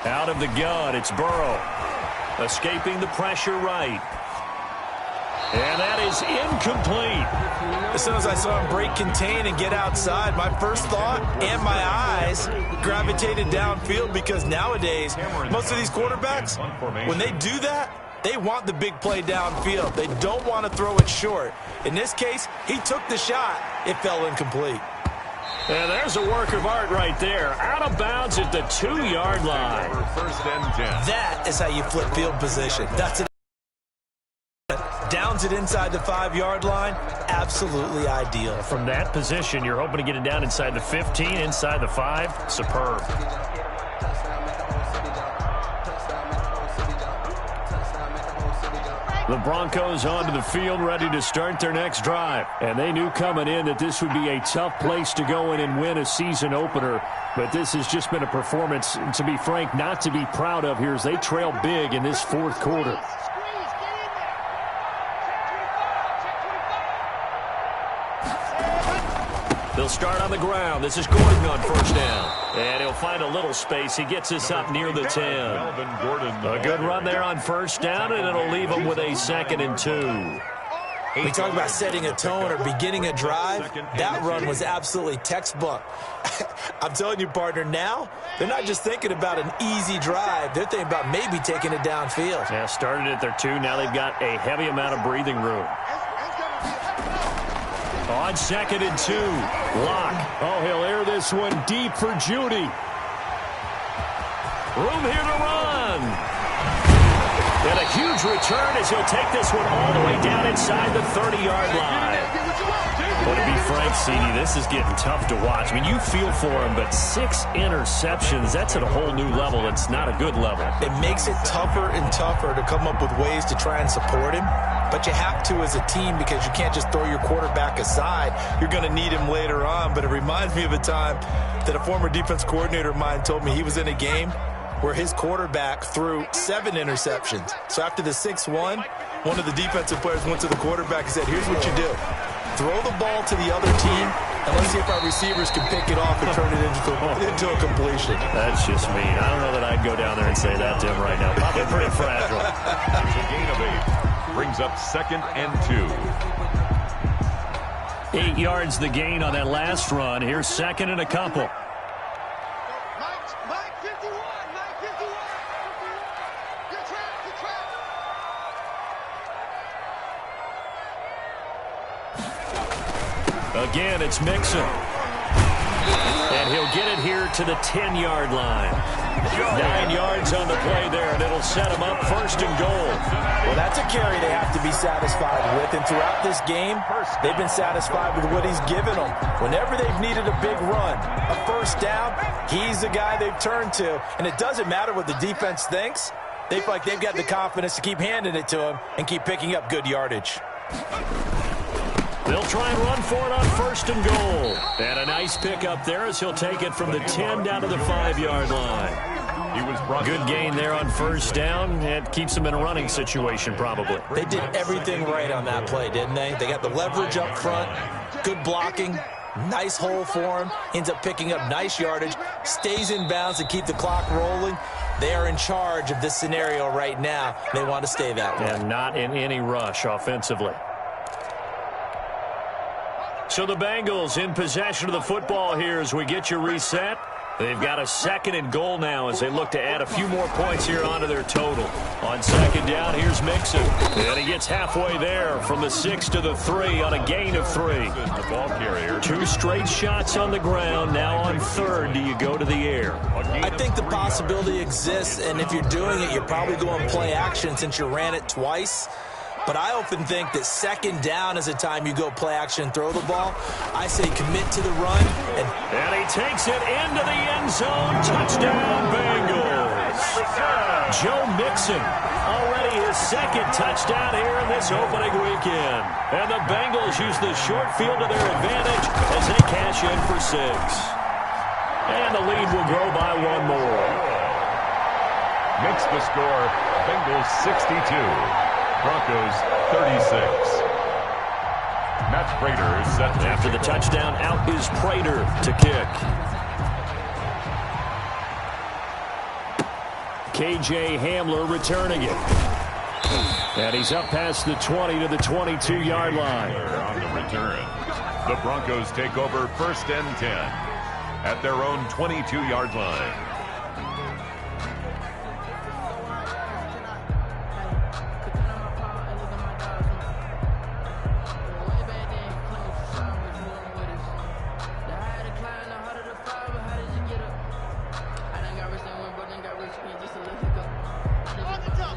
Out of the gun, it's Burrow. Escaping the pressure right. And that is incomplete. As soon as I saw him break contain and get outside, my first thought and my eyes gravitated downfield, because nowadays, most of these quarterbacks, when they do that, they want the big play downfield. They don't want to throw it short. In this case, he took the shot. It fell incomplete. And there's a work of art right there. Out of bounds at the 2-yard line. 1st and 10. That is how you flip field position. That's it. Downs it inside the 5-yard line. Absolutely ideal. From that position, you're hoping to get it down inside the 15, inside the 5. Superb. The Broncos onto the field, ready to start their next drive. And they knew coming in that this would be a tough place to go in and win a season opener. But this has just been a performance, to be frank, not to be proud of here as they trail big in this 4th quarter. They'll start on the ground. This is Gordon on 1st down. And he'll find a little space. He gets us up near the 10. A good run there on 1st down, and it'll leave him with a 2nd and 2. We talk about setting a tone or beginning a drive. That run was absolutely textbook. I'm telling you, partner, now they're not just thinking about an easy drive. They're thinking about maybe taking it downfield. Yeah, started at their 2. Now they've got a heavy amount of breathing room. On 2nd and 2, Lock. Oh, he'll air this one deep for Judy. Room here to run. And a huge return as he'll take this one all the way down inside the 30-yard line. But to be frank, CD, this is getting tough to watch. I mean, you feel for him, but 6 interceptions, that's at a whole new level. It's not a good level. It makes it tougher and tougher to come up with ways to try and support him. But you have to as a team, because you can't just throw your quarterback aside. You're going to need him later on. But it reminds me of a time that a former defense coordinator of mine told me he was in a game where his quarterback threw 7 interceptions. So after the 6-1, one of the defensive players went to the quarterback and said, here's what you do. Throw the ball to the other team, and let's see if our receivers can pick it off and turn it into a completion. That's just mean. I don't know that I'd go down there and say that to him right now. Probably pretty fragile. It's a gain of 8. Brings up 2nd and 2. 8 yards the gain on that last run. Here's 2nd and a couple. Mike 51. Good trap. Again, it's Mixon. And he'll get it here to the 10-yard line. 9 yards on the play there, and it'll set him up 1st and goal. Well, that's a carry they have to be satisfied with, and throughout this game, they've been satisfied with what he's given them. Whenever they've needed a big run, a 1st down, he's the guy they've turned to, and it doesn't matter what the defense thinks. They feel like they've got the confidence to keep handing it to him and keep picking up good yardage. They'll try and run for it on 1st and goal. And a nice pick up there as he'll take it from the 10 down to the 5-yard line. Good gain there on 1st down. It keeps them in a running situation probably. They did everything right on that play, didn't they? They got the leverage up front, good blocking, nice hole for him, ends up picking up nice yardage, stays in bounds to keep the clock rolling. They are in charge of this scenario right now. They want to stay that way. And not in any rush offensively. So the Bengals in possession of the football here as we get you reset. They've got a 2nd and goal now as they look to add a few more points here onto their total. On 2nd down, here's Mixon. And he gets halfway there from the 6 to the 3 on a gain of 3. The ball carrier. 2 straight shots on the ground. Now on 3rd, do you go to the air? I think the possibility exists, and if you're doing it, you're probably going play action since you ran it twice. But I often think that second down is a time you go play action and throw the ball. I say commit to the run. And he takes it into the end zone. Touchdown, Bengals. Joe Mixon, already his second touchdown here in this opening weekend. And the Bengals use the short field to their advantage as they cash in for 6. And the lead will grow by 1 more. Makes the score Bengals 62, Broncos 36. Matt Prater is set. After the touchdown, out is Prater to kick. KJ Hamler returning it. And he's up past the 20 to the 22-yard line. On the return, the Broncos take over 1st and 10 at their own 22-yard line.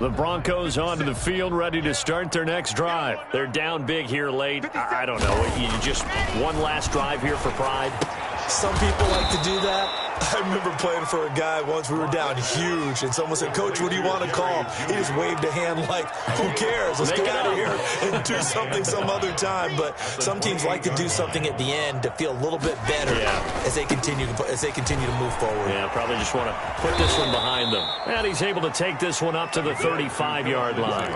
The Broncos onto the field, ready to start their next drive. They're down big here late. I don't know. You just one last drive here for pride. Some people like to do that. I remember playing for a guy once. We were down huge, and someone said, "Coach, what do you want to call?" He just waved a hand like, "Who cares? Let's get out of here and do something some other time." But some teams like to do something at the end to feel a little bit better as they continue to move forward. Yeah, probably just want to put this one behind them. And he's able to take this one up to the 35-yard line.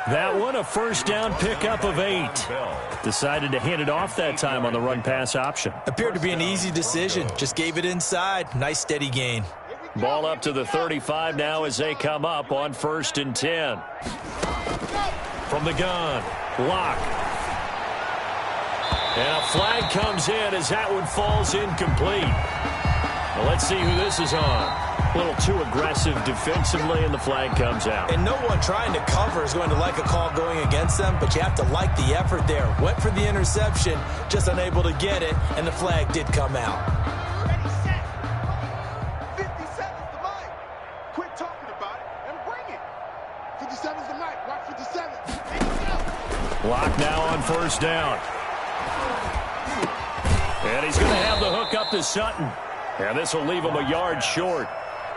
That one, a first down pickup of 8. Decided to hand it off that time on the run-pass option. Appeared to be an easy decision. Just gave it inside. Nice steady gain. Ball up to the 35 now as they come up on 1st and 10. From the gun, Locke. And a flag comes in as that one falls incomplete. Well, let's see who this is on. A little too aggressive defensively, and the flag comes out. And no one trying to cover is going to like a call going against them, but you have to like the effort there. Went for the interception, just unable to get it, and the flag did come out. 57's the mic. Quit talking about it and bring it. 57's the mic. Watch 57. Lock now on 1st down. And he's going to have the hook up to Sutton. And this will leave him a yard short.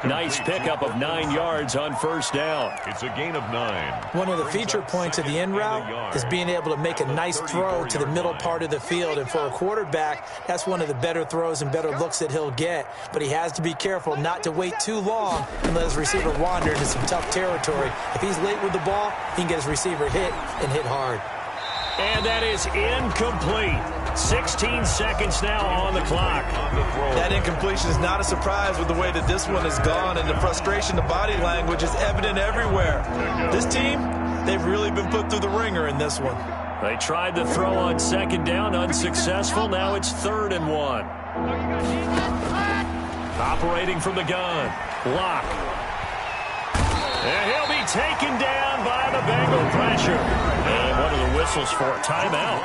Nice pickup of 9 yards on 1st down. It's a gain of 9. One of the feature points of the end route is being able to make a nice throw to the middle part of the field. And for a quarterback, that's one of the better throws and better looks that he'll get. But he has to be careful not to wait too long and let his receiver wander into some tough territory. If he's late with the ball, he can get his receiver hit and hit hard. And that is incomplete. 16 seconds now on the clock. That incompletion is not a surprise with the way that this one has gone, and the frustration, the body language is evident everywhere. This team, they've really been put through the ringer in this one. They tried to throw on 2nd down, unsuccessful. Now it's 3rd and 1. Operating from the gun, Locke. And he'll be taken down by the Bengal pressure. And what are the whistles for? Timeout.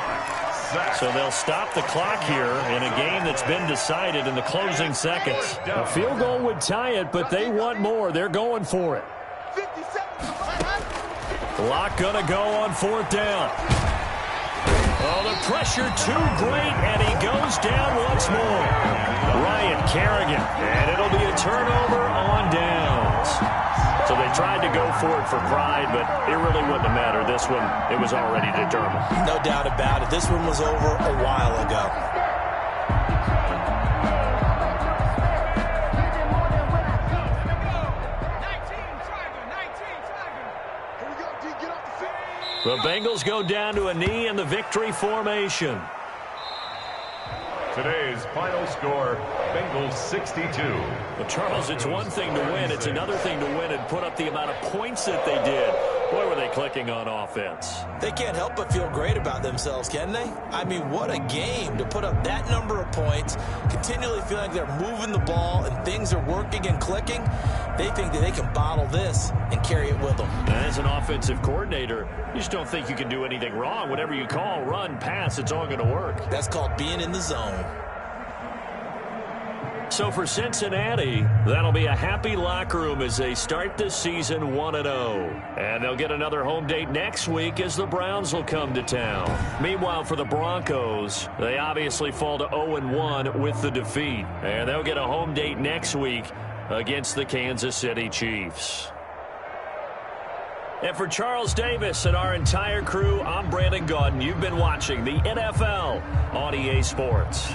So they'll stop the clock here in a game that's been decided in the closing seconds. A field goal would tie it, but they want more. They're going for it. Locke gonna go on 4th down. Oh, the pressure too great, and he goes down once more. Ryan Kerrigan, and it'll be a turnover on downs. So they tried to go for it for pride, but it really wouldn't have mattered. This one, it was already determined. No doubt about it. This one was over a while ago. The Bengals go down to a knee in the victory formation. Today's final score, Bengals 62. Well, Charles, it's one thing to win. It's another thing to win and put up the amount of points that they did. Boy, were they clicking on offense. They can't help but feel great about themselves, can they? I mean, what a game to put up that number of points, continually feeling like they're moving the ball and things are working and clicking. They think that they can bottle this and carry it with them. As an offensive coordinator, you just don't think you can do anything wrong. Whatever you call, run, pass, it's all going to work. That's called being in the zone. So for Cincinnati, that'll be a happy locker room as they start this season 1-0. And they'll get another home date next week as the Browns will come to town. Meanwhile, for the Broncos, they obviously fall to 0-1 with the defeat. And they'll get a home date next week against the Kansas City Chiefs. And for Charles Davis and our entire crew, I'm Brandon Gaudin. You've been watching the NFL on EA Sports.